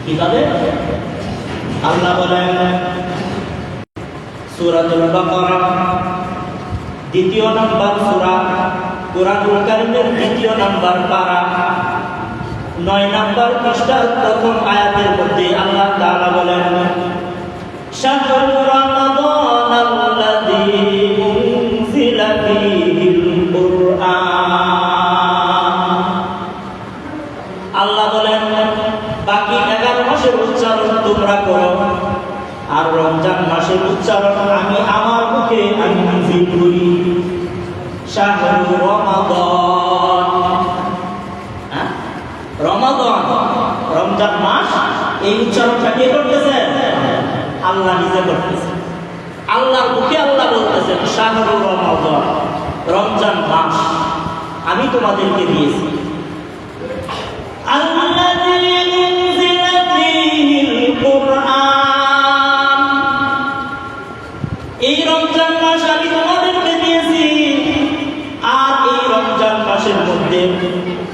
কিভাবে? আল্লাহ বলেন সূরাতুল বাকারা দ্বিতীয় নম্বর সূরা, কোরআনুল কারীমের দ্বিতীয় নম্বর পারা, 9 নম্বর পৃষ্ঠার প্রথম আয়াতের মধ্যে আল্লাহ তাআলা বলেন শাহরু রমাদানাল্লাযী উনজিলা ফীহিল কুরআন। আল্লাহ বলেন বাকি 11 মাসের উচ্চারণ তোমরা করো, আর রমজান মাসের উচ্চারণ আমি আমার মুখে আমি নাযিল করি। শাহরু রমাদান, রমাদান রমজান মাস, এই উচ্চারণটা কে করতেছে? আল্লাহ নিজে করতেছে। আল্লাহর মুখে আল্লাহ বলতেছেন শাহরু রমাদান, রমজান মাস আমি তোমাদেরকে দিয়েছি। আল্লাযী উনজিলা ফীহিল কুরআন, এই রমজান মাস আমি তোমাদেরকে দিয়েছি। আর এই রমজান মাসের মধ্যে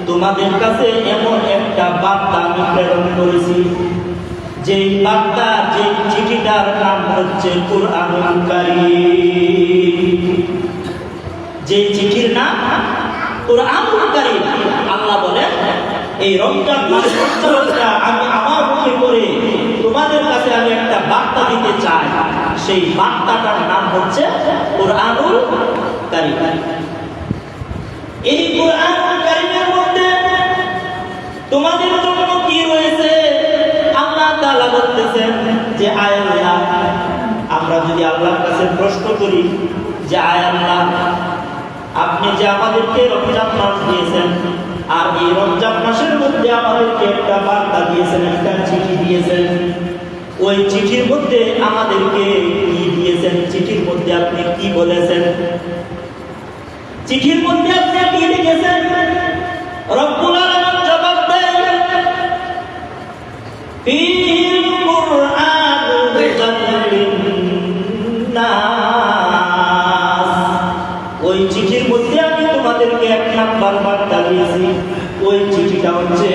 তোমাদের কাছে এমন একটা বার্তা আমি প্রেরণ করেছি, যে বার্তা, যে চিঠিটার নাম হচ্ছে কুরআনুল কারীম। যে চিঠির নাম কুরআনুল কারীম। আল্লাহ বলেন এই রমজান মাসের উচ্চারণটা আমি আমার মুখে করে তোমাদের কাছে আমি একটা বার্তা দিতে চাই। সেই বার্তাটার নাম হচ্ছে কুরআনুল কারীম। এই কুরআনুল কারীমের মধ্যে তোমাদের জন্য কি রয়েছে? আল্লাহ তাআলা বলতেছেন যে আয় আল্লাহ, আমরা যদি আল্লাহর কাছে প্রশ্ন করি যে আয় আল্লাহ, আপনি যে আমাদেরকে রমজান মাস দিয়েছেন, আর এই রমজান মাসের মধ্যে আমাদেরকে একটা বার্তা দিয়েছেন, একটা চিঠি দিয়েছেন, ওই চিঠির মধ্যে আমাদেরকে কি দিয়েছেন? চিঠির মধ্যে আপনি কি বলেছেন? চিঠির মধ্যে আপনি কি লিখেছেন? রব্বুল আলামিন জবাব দেন ফীল কুরআন হুদাল লিন্নাস। ওই চিঠির মধ্যে আমি তোমাদেরকে এক নাম্বার বার্তা দিয়েছি। ওই চিঠিটা হচ্ছে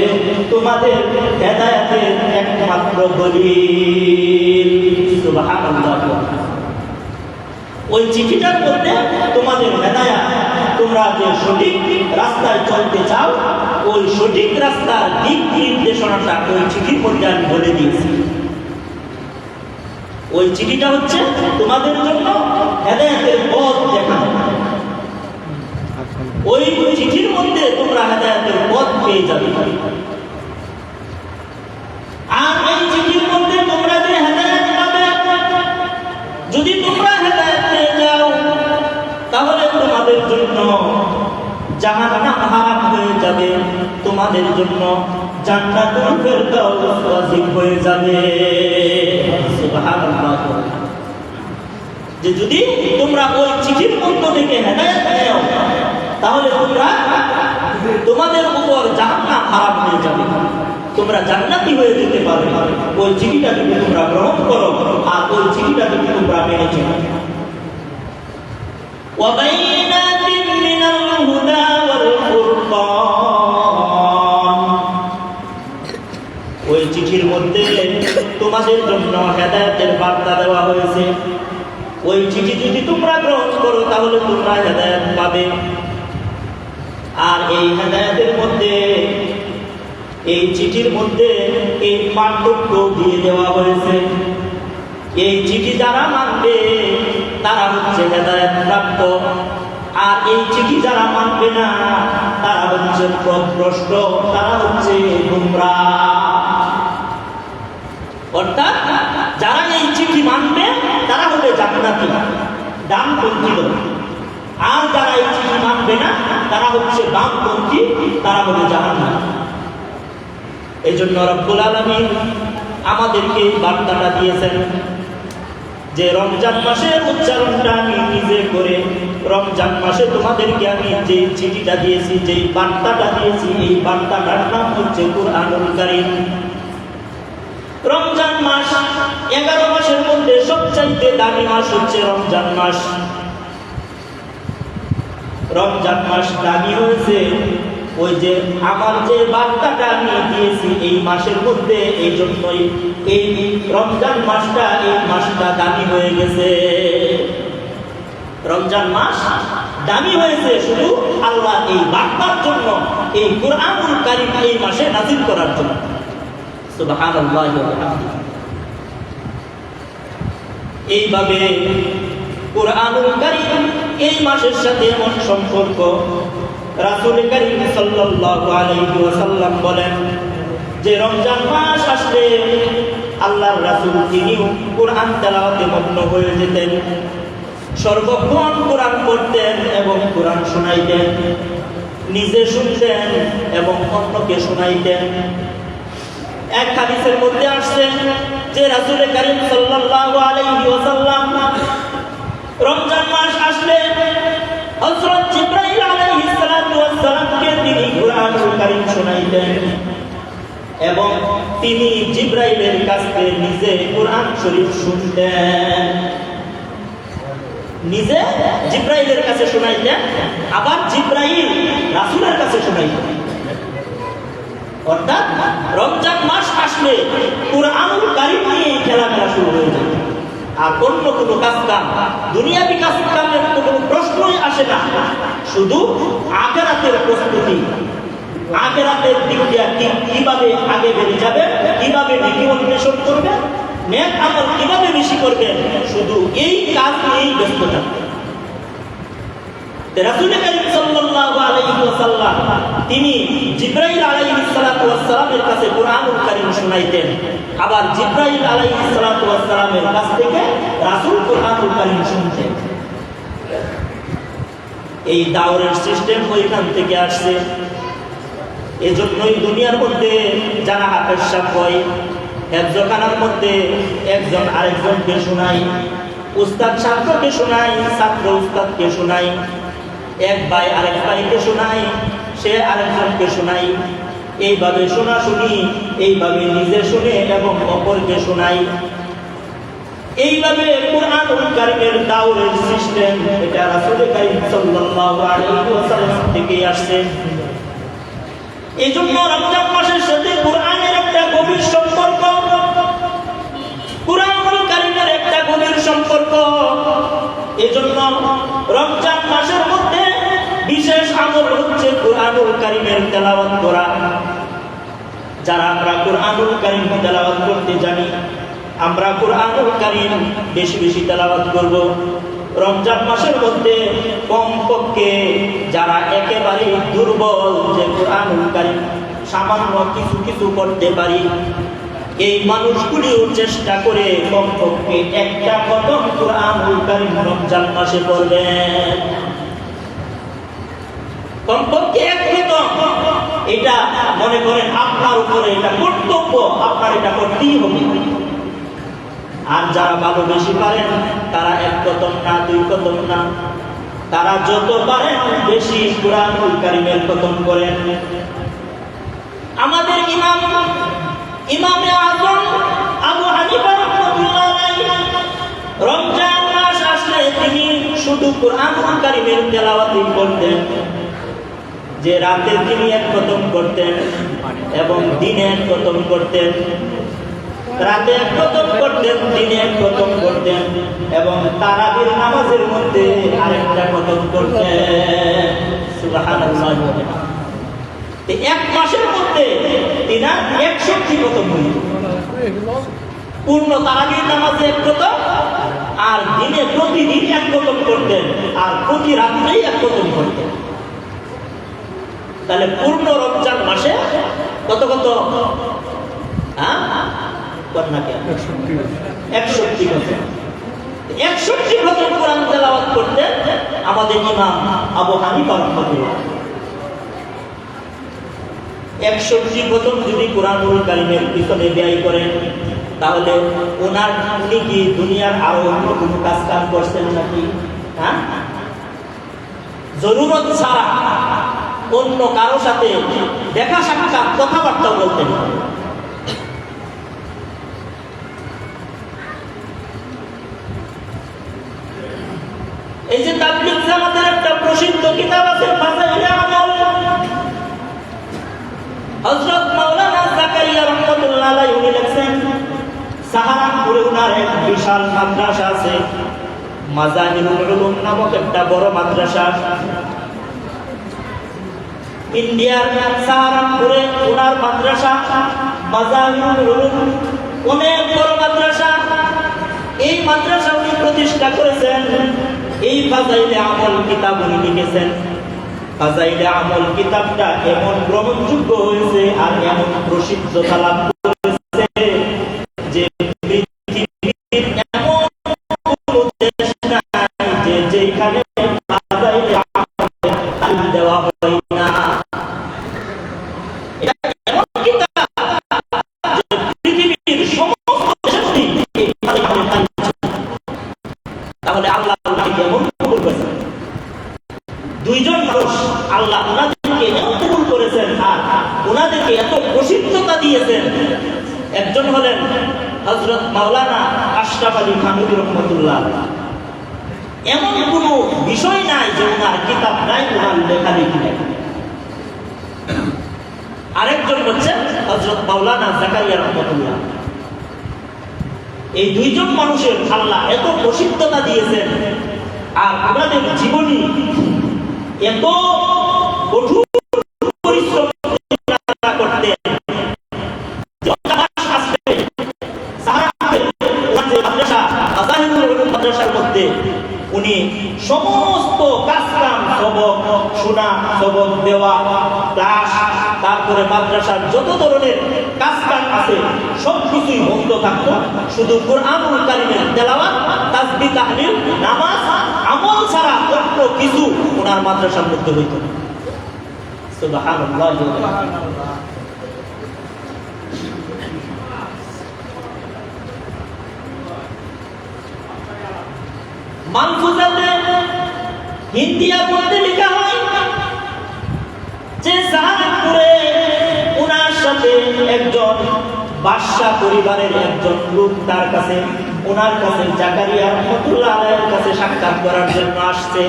তোমাদের হেদায়েতের একমাত্র দলিল। সুবহানাল্লাহ। ওই চিঠিটার মধ্যে তোমাদের হেদায়েত, তোমরা যে সঠিক রাস্তায় চলতে চাও, ওই সঠিক রাস্তার দিক নির্দেশনাটা ওই চিঠির মধ্যে আমি বলে দিয়েছি। ওই চিঠিটা হচ্ছে তোমাদের জন্য হেদায়েতের পথ দেখানো। ওই চিঠির মধ্যে তোমরা হেদায়েতের পথ পেয়ে যাবে। আর এই চিঠির মধ্যে তোমরা যে হেদায়েত পাবে, যদি তোমরা হেদায়েত পেয়ে যাও, তাহলে তোমাদের জন্য জাহান্নাম হারাম হয়ে যাবে, তোমাদের জন্য জান্নাতুল ফেরদাউস ওয়াজিব হয়ে যাবে। সুবহানাল্লাহ। যে যদি তোমরা ওই চিঠির মধ্য থেকে হেদায়েত নাও, তাহলে তোমাদের উপর জাহান্নাম হারাম হয়ে যাবে, তোমরা জান্নাতি হয়ে যেতে পারবে ওই চিঠিটা যদি তোমরা গ্রহণ করো, আর ওই চিঠিটা যদি তোমরা মেনে চলো। وبينات من الهدى والفرقان, ওই চিঠির মধ্যে তোমাদের জন্য হেদায়েতের বার্তা দেওয়া হয়েছে। ওই চিঠি যদি তোমরা গ্রহণ করো, তাহলে তোমরা হেদায়েত পাবে। আর এই হেদায়েতের মধ্যে, এই চিঠির মধ্যে এই পার্থক্য দিয়ে দেওয়া হয়েছে। এই চিঠি যারা মানবে তারা হচ্ছে হেদায়েত প্রাপ্ত, আর এই চিঠি যারা মানবে না তারা হচ্ছে পথভ্রষ্ট, তারা হচ্ছে গুমরাহ। অর্থাৎ যারা এই চিঠি মানবে তারা হবে জান্নাতি, ডানপন্থী লোক। আর যারা এই চিঠি মানবে না তারা হচ্ছে বামপন্থী, তারা হবে জাহান্নামী। এই জন্য রব্বুল আলামিন আমাদেরকে এই বার্তাটা দিয়েছেন যে রমজান মাসের উচ্চারণটা আমি নিজে করে, রমজান মাসে তোমাদেরকে আমি যে চিঠিটা দিয়েছি, যে বার্তাটা দিয়েছি, এই বার্তাটার নাম হচ্ছে কুরআনুল কারীম। রমজান মাস 11 মাসের মধ্যে সবচাইতে দামি মাস হচ্ছে রমজান মাস। রমজান মাস দামি হয়েছে ওই যে আমার যে বার্তাটা আমি দিয়েছি এই মাসের মধ্যে, এই জন্যই এই রমজান মাসটা, এই মাসটা দামি হয়ে গেছে। রমজান মাস দামি হয়েছে শুধু আল্লাহ এই বার্তার জন্য, এই কুরআনুল কারীম এই মাসে নাযিল করার জন্য। সুবহানাল্লাহি ওয়া বিহামদিহি। এইভাবে কুরআনুল কারীম এই মাসের সাথে এমন সম্পর্ক, রাসূল কারীম সাল্লাল্লাহু আলাইহি ওয়াসাল্লাম বলেন যে রমজান মাস আসলে আল্লাহর রাসূল তিনিও কুরআন তেলাওয়াতে মগ্ন হয়ে যেতেন, সর্বক্ষণ কোরআন পড়তেন এবং কোরআন শোনাইতেন, নিজে শুনতেন এবং অন্যকে শোনাইতেন। এক হাদিসের মধ্যে আসছে যে রাসূল কারীম সাল্লাল্লাহু আলাইহি ওয়াসাল্লাম রমজান মাস আসলে হযরত জিবরাইল আলাইহিস সালাতু ওয়াস সালামকে তিনি কুরআনুল কারীম শোনাইতেন এবং তিনি জিবরাইলের কাছ থেকে নিজে কোরআন শরীফ শুনতেন, নিজে জিবরাইলের কাছে শোনাইতেন, আবার জিবরাইল রাসূলের কাছে শোনাইতেন। অর্থাৎ রমজান মাস আসলে কুরআনুল কারীম নিয়ে খেলাধুলা শুরু হয়ে যায়। আর অন্য কোনো কাজ কাম, দুনিয়াবি কাজ কামের কোনো প্রশ্নই আসে না, শুধু আখিরাতের প্রস্তুতি, আখিরাতের দিক দিয়ে কিভাবে আগে বেড়ে যাবে, কিভাবে নেকি অন্বেষণ করবে, নেক আমল কিভাবে বেশি করবে, শুধু এই কাজ নিয়েই ব্যস্ত থাকবে। রাসূল কারীম সাল্লাল্লাহু আলাইহি ওয়াসাল্লাম তিনি জিবরাইল আলাইহিস সালাতু ওয়াস সালামের কাছে কুরআনুল কারীম শোনাইতেন, আবার জিবরাইল আলাইহিস সালাতু ওয়াস সালামের কাছ থেকে রাসূল কুরআনুল কারীম শুনতেন। এই দাওরের সিস্টেম ওইখান থেকে আসছে। এজন্যই দুনিয়ার মধ্যে যারা হাফেজ সাহেব হয়, হেফজখানার মধ্যে একজন আরেকজনকে শোনায়, উস্তাদ ছাত্রকে শোনায়, ছাত্র উস্তাদকে শোনায়, এক ভাই আরেক ভাইকে শোনায়, সে আরেকজনকে শোনায়। এইভাবে শোনাশুনি, এইভাবে নিজে শুনে এবং অপরকে শোনায়। এইভাবে কুরআনুল কারীমের দাওরের সিস্টেম, এটা রাসূল কারীম সাল্লাল্লাহু আলাইহি ওয়াসাল্লাম থেকে আসছে। এজন্য রমজান মাসের সাথে কুরআনের একটা গভীর সম্পর্ক, কুরআনুল কারীমের একটা গভীর সম্পর্ক। এজন্য রমজান মাসের মধ্যে বিশেষ আমল হচ্ছে কুরআনুল কারীমের তেলাওয়াত করা। যারা আমরা কুরআনুল কারীম তেলাওয়াত করতে জানি, আমরা কুরআনুল কারীম বেশি বেশি তেলাওয়াত করব। রমজান মাসের মধ্যে কমপক্ষে যারা একেবারে দুর্বল, যে কুরআনুল কারীম সামান্য কিছু কিছু করতে পারি, এই মানুষগুলিও চেষ্টা করে কমপক্ষে একটা খতম কুরআনুল কারীম রমজান মাসে পড়বেন, কমপক্ষে এক খতম। এটা মনে করেন আপনার উপরে এটা কর্তব্য, আপনার এটা করতেই হবে। আর যারা ভালো বেশি পারেন তারা এক খতম না, দুই খতম না, তারা যত পারেন বেশি কুরআনুল কারীমের খতম করেন। আমাদের ইমামে আযম আবু হানিফা রাহমাতুল্লাহ আলাইহি রমজান মাস আসলে তিনি শুধু কুরআনুল কারীমের তেলাওয়াতই করতেন, যে রাতে তিনি এক খতম করতেন এবং দিনে এক খতম করতেন, রাতে এক খতম করতেন, দিনে এক খতম করতেন এবং তারাবির নামাজের মধ্যে আরেকটা খতম করতেন। সুবহানাল্লাহ। এক মাসের মধ্যে তিনি 61 খতম হইল, পূর্ণ তারাবির নামাজে এক খতম, আর দিনে প্রতিদিন এক খতম করতেন, আর প্রতি রাতেই এক খতম করতেন। তাহলে পূর্ণ রমজান মাসে কত কত? 61 খতম। 61 খতম কোরআন তেলাওয়াত করতেন আমাদের ইমাম আবু হানিফা রাহমাতুল্লাহ। 61 খতম যদি কুরআনুল কারীমের পিছনে ব্যয় করেন, তাহলে উনি কি দুনিয়ার আরো অন্য কোনো কাজ কাম করছেন নাকি? জরুরত ছাড়া অন্য কারো সাথে দেখা সাক্ষাৎ কথাবার্তা বলতেন। এই যে তাবলীগ জামাতের একটা প্রসিদ্ধ কিতাব আছে ফাযাইলে আমল, হযরত মাওলানা জাকারিয়া রাহমাতুল্লাহ আলাইহি উনি লিখছেন সাহারানপুরে উনার এক বিশাল মাদ্রাসা আছে, মাজাহিরুল উলুম নামক একটা বড় মাদ্রাসা। ইন্ডিয়ার সাহারানপুরে উনার মাদ্রাসা মাজাহিরুল উলুম, অনেক বড় মাদ্রাসা। এই মাদ্রাসা উনি প্রতিষ্ঠা করেছেন। এই ফাজাইলে আমল কিতাব উনি লিখেছেন। ফাজাইলে আমল কিতাবটা এমন গ্রহণযোগ্য হয়েছে আর এমন প্রসিদ্ধতা লাভ করেছে যে পৃথিবীর এমন কোনো দেশ নাই যে যেখানে ফাজাইলে আমল দেওয়া হয় না। এটা এমন কিতাব যে পৃথিবীর সমস্ত দেশে এই ফাজাইলে। তাহলে আল্লাহ কেমন কবুল করেছেন? দুইজন মানুষ আল্লাহ ওনাদেরকে এমন কবুল করেছেন আর ওনাদেরকে এত প্রসিদ্ধতা দিয়েছেন। একজন হলেন হযরত মাওলানা আশরাফ আলী থানভী রাহমাতুল্লাহ। এমন কোনো বিষয় নাই যে ওনার কিতাব নাই, ওনার লেখালেখি নাই। আরেকজন হচ্ছেন হযরত মাওলানা জাকারিয়া রাহমাতুল্লাহ। এই দুইজন মানুষের আল্লাহ এত প্রসিদ্ধতা দিয়েছেন আর ওনাদের জীবনী এত কঠোর পরিশ্রম করতেন। মাদ্রাসার মধ্যে উনি সমস্ত কাজ কাম, সবক শোনা, সবক দেওয়া, ক্লাস, তারপরে মাদ্রাসার যত ধরনের কাজ কাম আছে সবকিছুই বন্ধ থাকতো। শুধু কুরআনুল কারীমের তেলাওয়াত, তাসবিহ, তাহলিল, নামাজ, আমল ছাড়া অন্য কিছু ওনার মাদ্রাসার মধ্যে হইত না। সুবহানাল্লাহ। মালফুজাতে হিন্দিয়ার মধ্যে লেখা হয় যে সাহারানপুরে ওনার সাথে একজন বাদশা পরিবারের একজন লোক তার কাছে, ওনার কাছে জাকারিয়া রাহমাতুল্লাহ আলাইহির কাছে সাক্ষাৎ করার জন্য আসছে।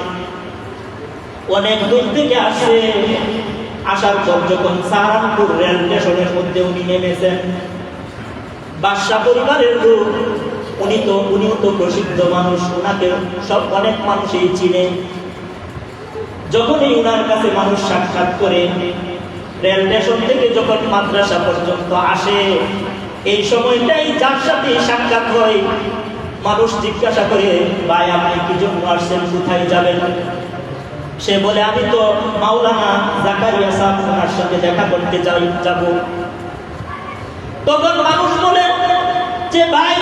অনেক দূর থেকে আসছে। আসার পর যখন সাহারানপুর রেল স্টেশনের মধ্যে উনি নেমেছেন, বাদশা পরিবারের লোক, উনিও তো প্রসিদ্ধ মানুষ, ওনাকে সব অনেক মানুষই চিনে। যখনই ওনার কাছে মানুষ সাক্ষাৎ করে, রেল স্টেশন থেকে যখন মাদ্রাসা পর্যন্ত আসে, এই সময়টাই যার সাথে সাক্ষাৎ হয়, মানুষ জিজ্ঞাসা করে, ভাই আপনি কি জন্য আসছেন, কোথায় যাবেন? সে বলে, আমি তো মাওলানা জাকারিয়া সাহেব ওনার সাথে দেখা করতে যাব। তখন মানুষ বলে যে ভাই,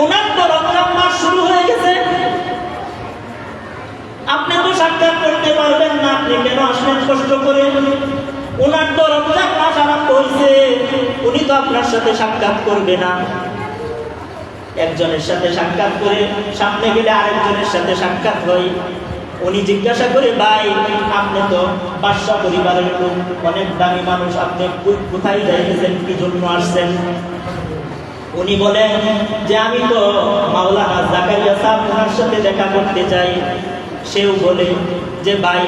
ওনার তো রমজান মাস শুরু হয়ে গেছে, আপনি তো সাক্ষাৎ করতে পারবেন না, আপনি কেন আসলেন কষ্ট করে? ওনার তো রমজান মাস আরম্ভ হয়েছে, উনি তো আপনার সাথে সাক্ষাৎ করবে না। একজনের সাথে সাক্ষাৎ করে সামনে গেলে আরেকজনের সাথে সাক্ষাৎ হয়। উনি জিজ্ঞাসা করে, ভাই আপনি তো বাদশা পরিবারের লোক, অনেক দামি মানুষ, আপনি কোথায় যাইতেছেন, কি জন্য আসছেন? উনি বলেন যে আমি তো মাওলানা জাকারিয়া সাহেব ওনার সাথে দেখা করতে চাই। সেও বলে যে ভাই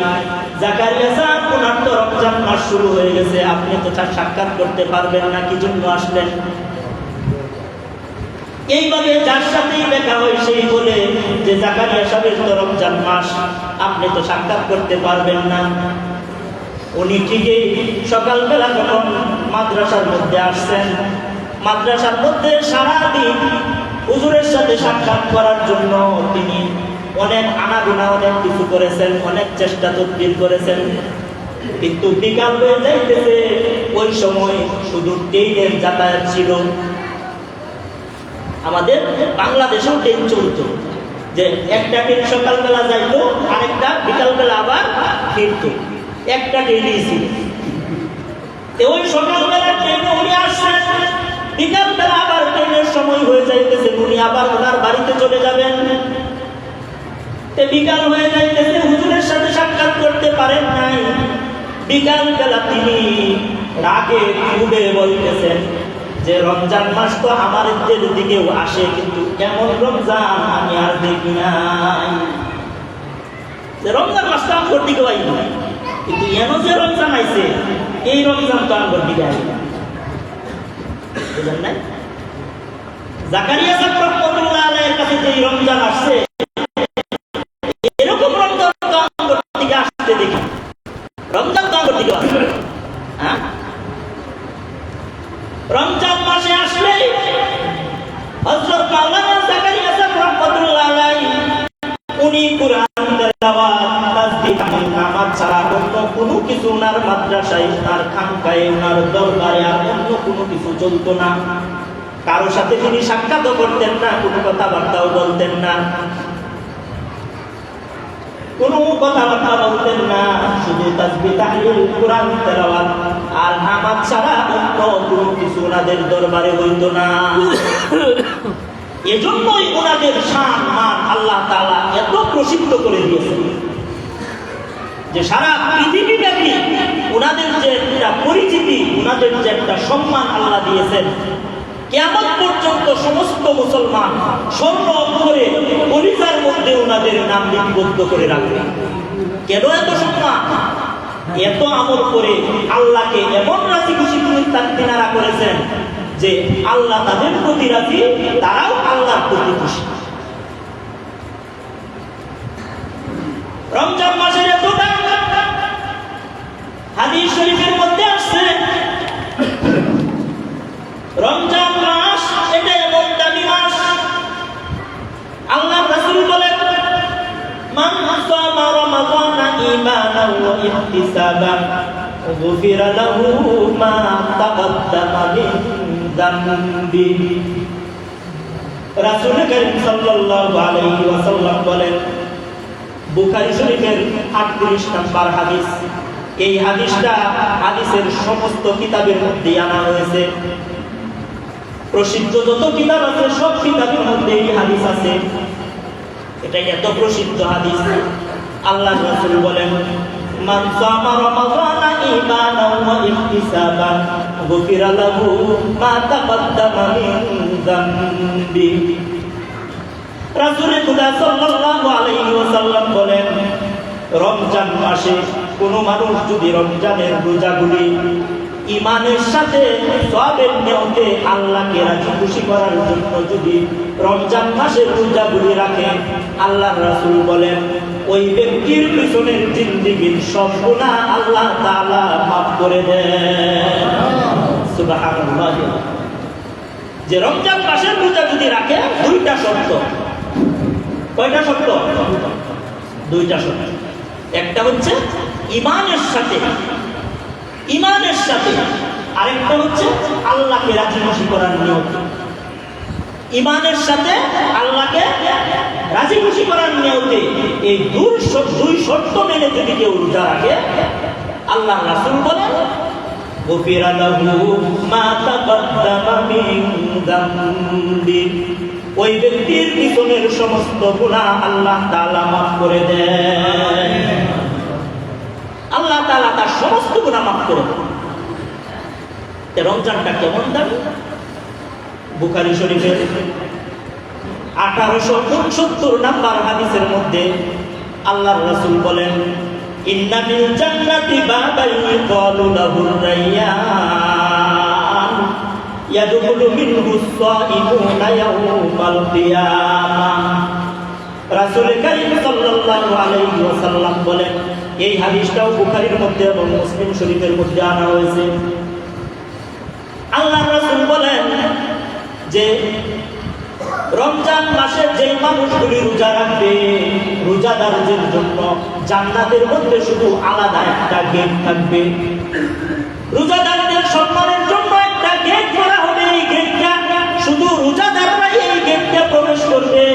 জাকারিয়া সাহেব ওনার তো রমজান মাস শুরু হয়ে গেছে, আপনি তো সাক্ষাৎ করতে পারবেন না, কি জন্য আসলেন? এইভাবে যার সাথেই দেখা হয় সেই বলে যে জাকারিয়া সাহেবের তো রমজান মাস, আপনি তো সাক্ষাৎ করতে পারবেন না। উনি ঠিকই সকালবেলা যখন মাদ্রাসার মধ্যে আসছেন, মাদ্রাসার মধ্যে সারাদিন হুজুরের সাথে সাক্ষাৎ করার জন্য তিনি অনেক আনাগোনা, অনেক কিছু করেছেন, অনেক চেষ্টা তদবির করেছেন, কিন্তু বিকাল হয়ে যাইতেছে। ওই সময় শুধু ট্রেনের যাতায়াত ছিল। আমাদের বাংলাদেশেও ট্রেন চলত, যে একটা ট্রেন সকালবেলা যাইতো, আরেকটা বিকালবেলা আবার ফিরত, একটা ট্রেনই ছিল। ওই সকালবেলা ট্রেনে উনি আসছেন, বিকালবেলা আবার ট্রেনের সময় হয়ে যাইতেছে, উনি আবার ওনার বাড়িতে চলে যাবেন। বিকাল হয়ে যাইতেছে, হুজুরের সাথে সাক্ষাৎ করতে পারেন নাই। বিকালবেলা তিনি রাগে ক্ষোভে বলতেছেন যে রমজান মাস তো আমাদের দিকেও আসে, কিন্তু এমন রমজান আমি আর দেখি নাই। রমজান মাসটা আমার দিকেও আইনি, কিন্তু এমন যে রমজান আইছে এই রমজান তো আমার দিকে আসবে বুঝলেন না? জাকারিয়া সাহেব রহমাতুল্লাহ আলাইহির কাছে যে রমজান আসছে এরকম রমজান তো আমার দিকে আসতে দেখি। রমজান তো আমার দিকে আসবে, হ্যাঁ? রমজান মাসে আসলে হযরত মাওলানা জাকারিয়া সাহেব রহমাতুল্লাহ আলাইহি উনি কুরআন তেলাওয়াত তাসবিহ নামাজ ছাড়া অন্য কোনো কিছু ওনার মাদ্রাসায় ওনার খানকায় ওনার দরবারে আর অন্য কোনো কিছু চলতো না। কারো সাথে তিনি সাক্ষাৎ করতেন না, কোনো কথাবার্তাও বলতেন না, কোনো কথাবার্তা বলতেন না, শুধু তাসবিহ তাহলিল কুরআন তেলাওয়াত আর নামাজ ছাড়া অন্য কোনো কিছু ওনাদের দরবারে হইতো না। এজন্যই ওনাদের শান মান আল্লাহ তাআলা এত প্রসিদ্ধ করে দিয়েছেন যে সারা পৃথিবীব্যাপী ওনাদের যে একটা পরিচিতি, ওনাদের যে একটা সম্মান আল্লাহ দিয়েছেন, কিয়ামত পর্যন্ত সমস্ত মুসলমান স্বর্ণ অক্ষরে কলিজার মধ্যে ওনাদের নাম লিপিবদ্ধ করে রাখবে। কেন এত সম্মান? এত আমল করে আল্লাহকে এমন রাজি খুশি তিনারা করেছেন যে আল্লাহ তাদের প্রতি রাজি, তারাও আল্লাহর প্রতি খুশি। রমজান মাসের এত দাম হাদিস শরীফের মধ্যে আসছে। রমজান মাস এটা এমন দামি মাস, আল্লাহর রাসূল বলেন মান সামা রমাযানা ঈমানান ওয়া ইহতিসাবান গুফিরা লাহু মা তাকদ্দামা মিন যামবি। রাসূল করিম সাল্লাল্লাহু আলাইহি ওয়াসাল্লাম বলেন, বুখারী শরীফের 38 নম্বর হাদিস, এই হাদিসটা হাদিসের সমস্ত কিতাবের মধ্যে আনা হয়েছে। প্রসিদ্ধ যত কিতাব আছে সব কিতাবের মধ্যে এই হাদিস আছে। এটা এত প্রসিদ্ধ হাদিস। আল্লাহর রাসূল বলেন মান সামা রমাযানা ঈমানান ওয়া ইহতিসাবান গুফিরা লাহু মা তাকদ্দামা মিন যামবি। রাসূল খুদা সাল্লাল্লাহু আলাইহি ওয়াসাল্লাম বলেন, রমজান মাসে কোনো মানুষ যদি রমজানের রোজাগুলি ঈমানের সাথে সওয়াবের নিয়তে আল্লাহকে রাজি খুশি করার জন্য যদি রমজান মাসের রোজাগুলি রাখে, আল্লাহর রাসূল বলেন ওই ব্যক্তির পিছনের জিন্দেগীর সব গুনাহ আল্লাহ তাআলা মাফ করে দেন। সুবহানাল্লাহ। যে রমজান মাসের রোজা যদি রাখে, দুইটা শর্ত। কয়টা শর্ত? দুইটা শর্ত। একটা হচ্ছে ঈমানের সাথে, ঈমানের সাথে, আরেকটা হচ্ছে আল্লাহকে রাজি খুশি করার নিয়ত। ঈমানের সাথে আল্লাহকে রাজি খুশি করার নিয়তে এই দুই শর্ত মেনে যদি কেউ রোজা রাখে, আল্লাহর রাসূল বলেন গুফিরা লাহু মা তাকদ্দামা মিন যামবি, ওই ব্যক্তির পিছনের সমস্ত গুনাহ আল্লাহ তাআলা মাফ করে দেন। আল্লাহ তাআলা তার সমস্ত গুনাহ মাফ করে দেন। রমজানটা কেমন দামি? বুখারী শরীফের 1869 নম্বর হাদিসের মধ্যে আল্লাহর রাসূল বলেন ইন্না মিল জান্নাতি বাবাই ক্বালু লাহুর রায়্যান ইয়াদখুলু মিনহু আস-সাইমুনা ইয়াওমাল কিয়ামাহ। রাসূল কারীম সাল্লাল্লাহু আলাইহি ওয়াসাল্লাম বলেন, এই হাদিসটাও বুখারীর মধ্যে এবং মুসলিম শরীফের মধ্যে আনা হয়েছে। আল্লাহর রাসূল বলেন যে রমজান মাসে যে মানুষগুলি রোজা রাখবে, রোজাদারদের জন্য জান্নাতের মধ্যে শুধু আলাদা একটা গেট থাকবে। রোজাদারদের সম্মানের জন্য একটা গেট করা হবে। এই গেটটা শুধু রোজাদাররাই এই গেটটা প্রবেশ করবে।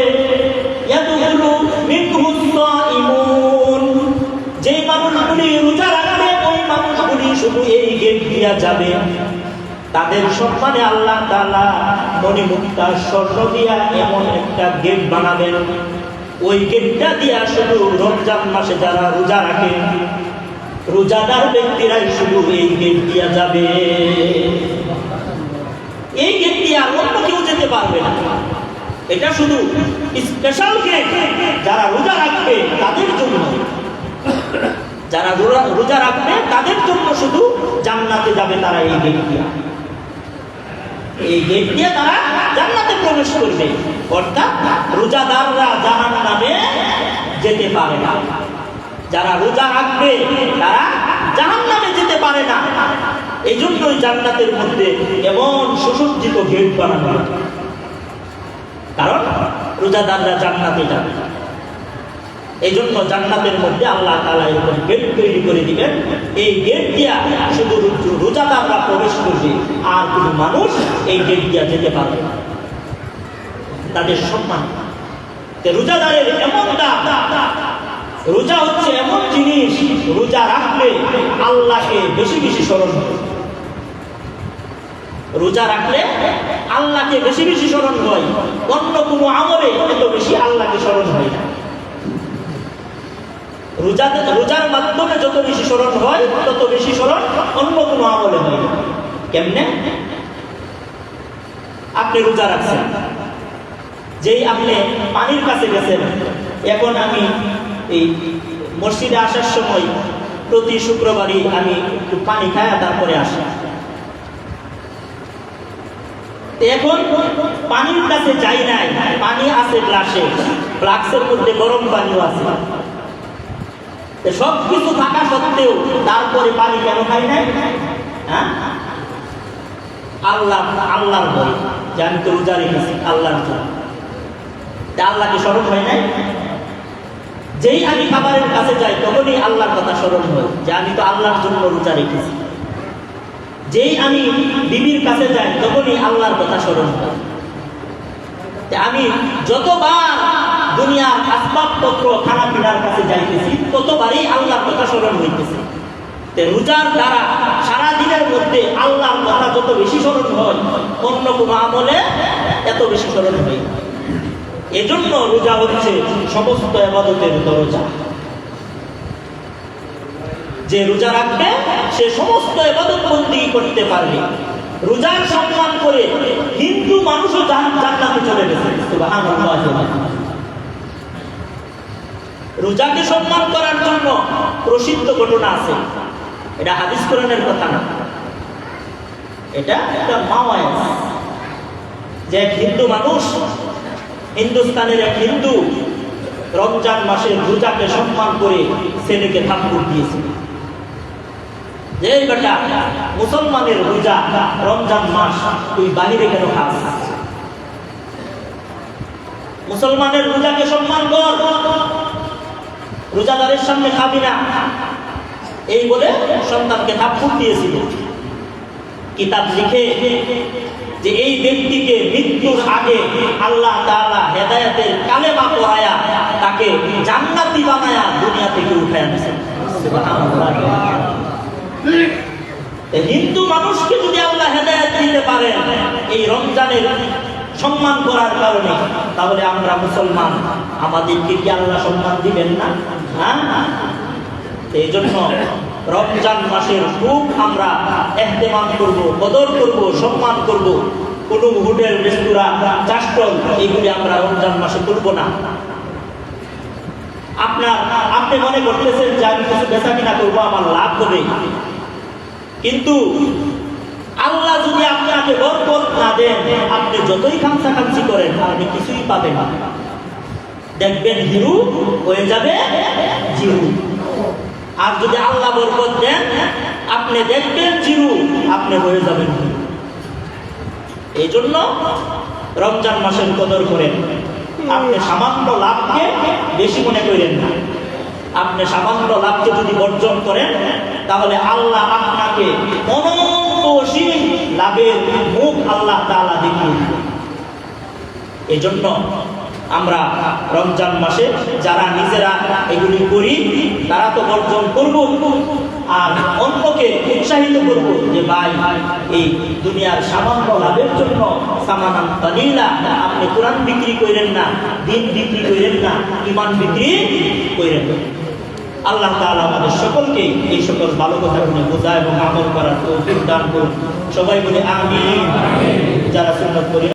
ইয়াদখুলু মিনহু আস-সাইমুন, যে মানুষগুলি রোজা রাখবে ওই মানুষগুলি শুধু এই গেট দিয়া যাবে। তাদের সম্মানে আল্লাহ তাআলা মণিমুক্তা স্বর্ণ দিয়া এমন একটা গেট বানাবেন, ওই গেটটা দিয়া শুধু রমজান মাসে যারা রোজা রাখে, রোজাদার ব্যক্তিরাই শুধু এই গেট দিয়া যাবে। এই গেট দিয়া অন্য কেউ যেতে পারবে না। এটা শুধু স্পেশাল গেট, যারা রোজা রাখবে তাদের জন্য। যারা রোজা রাখবে তাদের জন্য শুধু জান্নাতে যাবে তারা এই গেট দিয়ে। এই গেট দিয়ে তারা জান্নাতে প্রবেশ করবে, অর্থাৎ রোজাদাররা জাহান্নামে যেতে পারে না। যারা রোজা রাখবে তারা জাহান্নামে যেতে পারে না। এই জন্যই জান্নাতের মধ্যে এমন সুসজ্জিত গেট বানানো, কারণ রোজাদাররা জান্নাতে যাবে। এই জন্য জান্নাতের মধ্যে আল্লাহ তাআলা এরকম গেট তৈরি করে দিবেন। এই গেট দিয়া শুধু রোজাদাররা প্রবেশ করবে, আর কোনো মানুষ এই গেট দিয়া যেতে পারবে না। তাদের সম্মান। রোজাদারের এমন দাম। রোজা হচ্ছে এমন জিনিস, রোজা রাখলে আল্লাহকে বেশি বেশি স্মরণ হয়। রোজা রাখলে আল্লাহকে বেশি বেশি স্মরণ হয়, অন্য কোনো আমলে এত বেশি আল্লাহকে স্মরণ হয় না। রোজার মাধ্যমে যত বেশি স্মরণ হয় তত বেশি স্মরণ অন্য কোনো আমলে হয় না। কেমনে? আপনি রোজা রাখছেন, যেই আপনি পানির কাছে গেছেন। এখন আমি এই মসজিদে আসার সময় প্রতি শুক্রবারই আমি একটু পানি খাই, তারপরে আসি। এখন পানির কাছে যাই নাই, পানি আছে গ্লাসে, গ্লাসের মধ্যে গরম পানিও আছে। সবকিছু থাকা সত্ত্বেও তারপরে পানি কেন খাই নাই? হ্যাঁ, আল্লাহর ভয়, যে আমি তো রোজা রেখেছি আল্লাহর জন্য। আল্লাহকে স্মরণ হয় নাই। যেই আমি খাবারের কাছে যাই তখনই আল্লাহর কথা স্মরণ হয়, যে আমি তো আল্লাহর জন্য রোজা রেখেছি। যেই আমি বিবির কাছে যাই তখনই আল্লাহর কথা স্মরণ হয়। আমি যতবার দুনিয়ার আসবাবপত্র খানা পিনার কাছে যাইতেছি ততবারই আল্লাহর কথা স্মরণ হইতেছে। রোজার দ্বারা সারা দিনের মধ্যে আল্লাহর কথা যত বেশি স্মরণ হয়, অন্য কোনো আমলে এত বেশি স্মরণ হয়। এজন্য রোজা হচ্ছে সমস্ত ইবাদতের দরজা। যে রোজা রাখবে সে সমস্ত ইবাদত বন্দেগী করতে পারবে। রোজার সম্মান করে হিন্দু মানুষও জান্নাতে চলে গেছে। সুবহানাল্লাহ। রোজাকে সম্মান করার জন্য প্রসিদ্ধ ঘটনা আছে। এটা হাদিস কোরআনের কথা না, এটা একটা মাওয়াজ। যে এক হিন্দু মানুষ, হিন্দুস্তানের এক হিন্দু রমজান মাসে রোজাকে সম্মান করে ছেলেকে থাপ্পড় দিয়েছিল। যে বেটা, মুসলমানের রোজা রমজান মাস, তুই বাহিরে কেন খাস? মুসলমানের রোজাকে সম্মান কর, রোজাদারের সামনে খাবি না, এই বলে সন্তানকে থাপ্পড় দিয়েছিল। কিতাব লিখে যে এই ব্যক্তিকে মৃত্যুর আগে আল্লাহ তাআলা হেদায়েতের কালেমা পড়ায়া তাকে জান্নাতি বানায়া দুনিয়া থেকে উঠায় আনছেন। সুবহানাল্লাহ। হিন্দু মানুষকে যদি আল্লাহ হেদায়েত দিতে পারেন এই রমজানের সম্মান করার কারণে, তাহলে আমরা মুসলমান, আমাদেরকে কি আল্লাহ সম্মান দিবেন না? হ্যাঁ, এই জন্য রমজান মাসের খুব আমরা ইহতিমাম করব, কদর করব, সম্মান করব। কোনো হোটেল, রেস্তোরাঁ, চাষ্টল এইগুলি আমরা রমজান মাসে করব না। আপনি মনে করতেছেন যে আমি কিছু বেচা কিনা করবো, আমার লাভ হবে, কিন্তু আল্লাহ যদি আপনাকে বরকত না দেন, আপনি যতই খামসাখামসি করেন আপনি কিছুই পাবেন না। দেখবেন হিরু হয়ে যাবে জিরু। আর যদি আল্লাহ বরকত দেন, আপনি দেখবেন জিরু, আপনি হয়ে যাবেন। এই জন্য রমজান মাসের কদর করেন। আপনি সামান্য লাভকে বেশি মনে করেন না। আপনি সামান্য লাভকে যদি বর্জন করেন, তাহলে আল্লাহ আপনাকে অনন্তশীল লাভের মুখ আল্লাহ তাআলা দেখিয়ে দিবেন। এই জন্য আমরা রমজান মাসে যারা নিজেরা এগুলি করি তারা তো বর্জন করব, আর অন্যকে উৎসাহিত করব যে ভাই, এই দুনিয়ার সামান্য লাভের জন্য সামানান কালিলা আপনি কোরআন বিক্রি করেন না, দিন বিক্রি করেন না, ঈমান বিক্রি করেন না। আল্লাহ তাআলা আমাদের সকলকে এই সকল ভালো কথাগুলো বোঝা এবং আমল করার তৌফিক দান করুন। সবাই বলে আমিন। যারা সুন্নাত করি